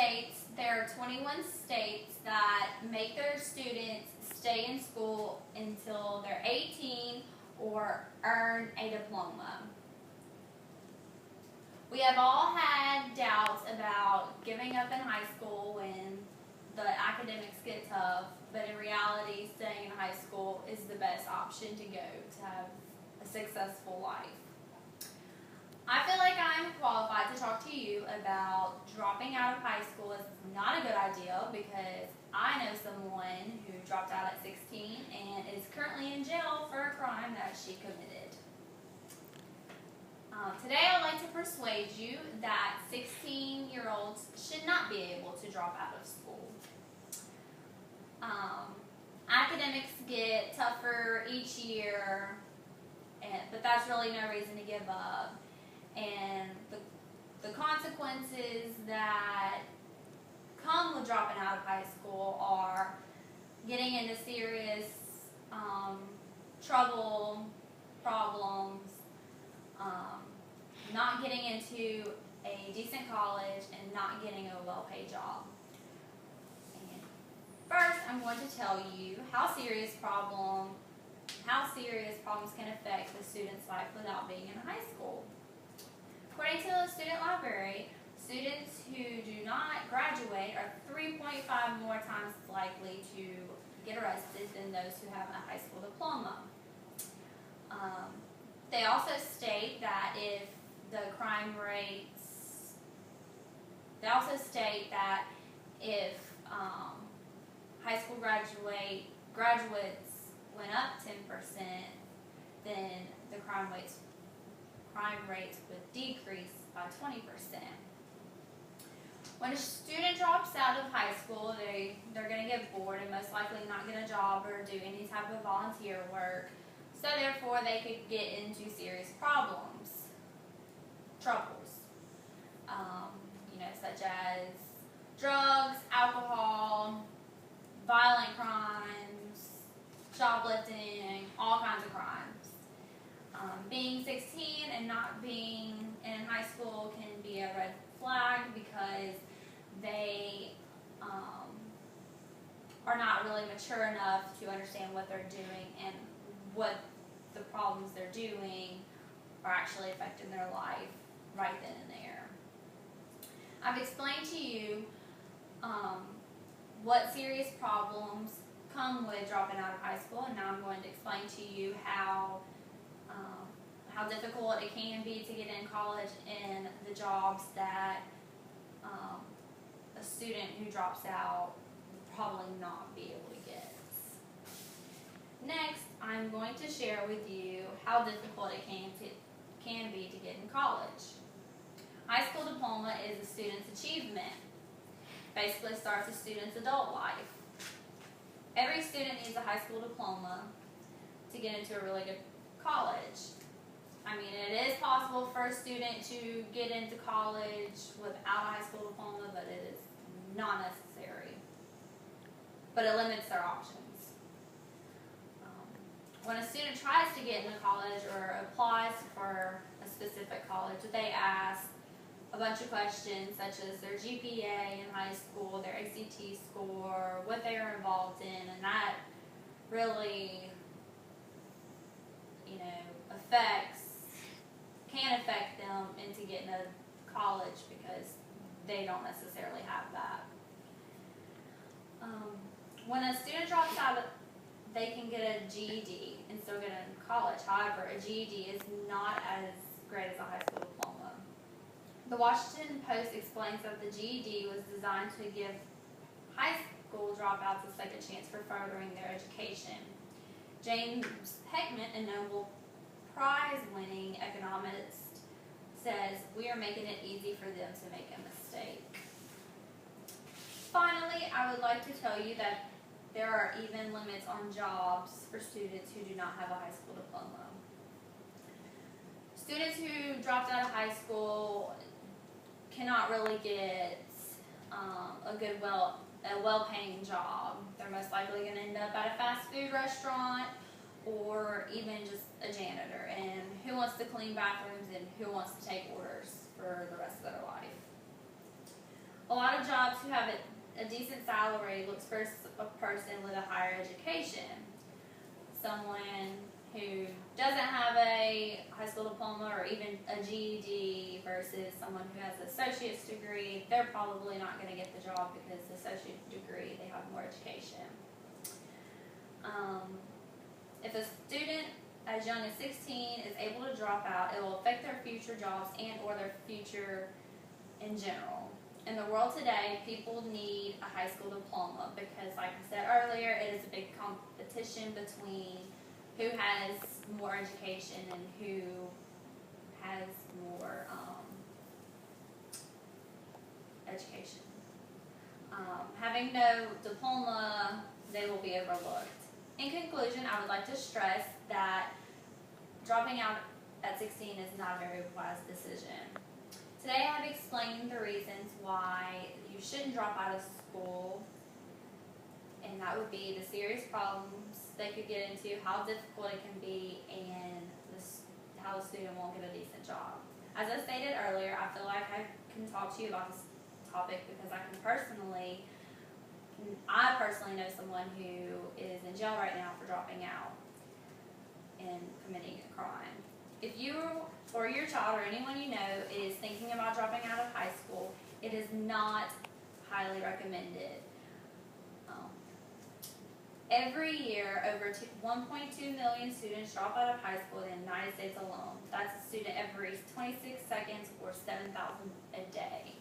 states, there are 21 states that make their students stay in school until they're 18 or earn a diploma. We have all had doubts about giving up in high school when the academics get tough, but in reality, staying in high school is the best option to go to have a successful life. I feel like I'm qualified to talk to you about dropping out of high school is not a good idea because I know someone who dropped out at 16 and is currently in jail for a crime that she committed. Today I'd like to persuade you that 16-year-olds should not be able to drop out of school. Academics get tougher each year, but that's really no reason to give up. And the consequences that come with dropping out of high school are getting into serious trouble, problems, not getting into a decent college, and not getting a well-paid job. And first, I'm going to tell you how serious problems can affect the student's life without being in high school. According to the student library, students who do not graduate are 3.5 more times likely to get arrested than those who have a high school diploma. They also state that if high school graduates went up 10%, then the crime rates would decrease by 20%. When a student drops out of high school, they're going to get bored and most likely not get a job or do any type of volunteer work. So therefore, they could get into serious troubles, such as drugs, alcohol, violent crimes, shoplifting, all kinds of crimes. Being 16 and not being in high school can be a red flag because they are not really mature enough to understand what they're doing and what the problems they're doing are actually affecting their life right then and there. I've explained to you what serious problems come with dropping out of high school, and now I'm going to explain to you how difficult it can be to get in college and the jobs that a student who drops out will probably not be able to get. Next, I'm going to share with you how difficult it can be to get in college. High school diploma is a student's achievement. Basically starts a student's adult life. Every student needs a high school diploma to get into a really good college. I mean, it is possible for a student to get into college without a high school diploma, but it is not necessary. But it limits their options. When a student tries to get into college or applies for a specific college, they ask a bunch of questions such as their GPA in high school, their ACT score, what they are involved in, and that really, can affect them into getting a college because they don't necessarily have that. When a student drops out, they can get a GED and still get in college. However, a GED is not as great as a high school diploma. The Washington Post explains that the GED was designed to give high school dropouts a second chance for furthering their education. James Heckman, a Nobel Prize-winning economist, says, "We are making it easy for them to make a mistake." Finally, I would like to tell you that there are even limits on jobs for students who do not have a high school diploma. Students who dropped out of high school cannot really get a well-paying job. They're most likely going to end up at a fast food restaurant or even just a janitor. And who wants to clean bathrooms and who wants to take orders for the rest of their life? A lot of jobs who have a decent salary looks for a person with a higher education. Someone who doesn't have a high school diploma or even a GED versus someone who has an associate's degree, they're probably not going to get the job because the associate's degree, they have more education. If a student as young as 16 is able to drop out, it will affect their future jobs and or their future in general. In the world today, people need a high school diploma because, like I said earlier, it is a big competition between who has more education and who has more education. Having no diploma, they will be overlooked. In conclusion, I would like to stress that dropping out at 16 is not a very wise decision. Today I have explained the reasons why you shouldn't drop out of school, and that would be the serious problems they could get into, how difficult it can be, and how the student won't get a decent job. As I stated earlier, I feel like I can talk to you about this topic because I personally know someone who is in jail right now for dropping out and committing a crime. If you or your child or anyone you know is thinking about dropping out of high school, it is not highly recommended. Every year, over 1.2 million students drop out of high school in the United States alone. That's a student every 26 seconds or 7,000 a day.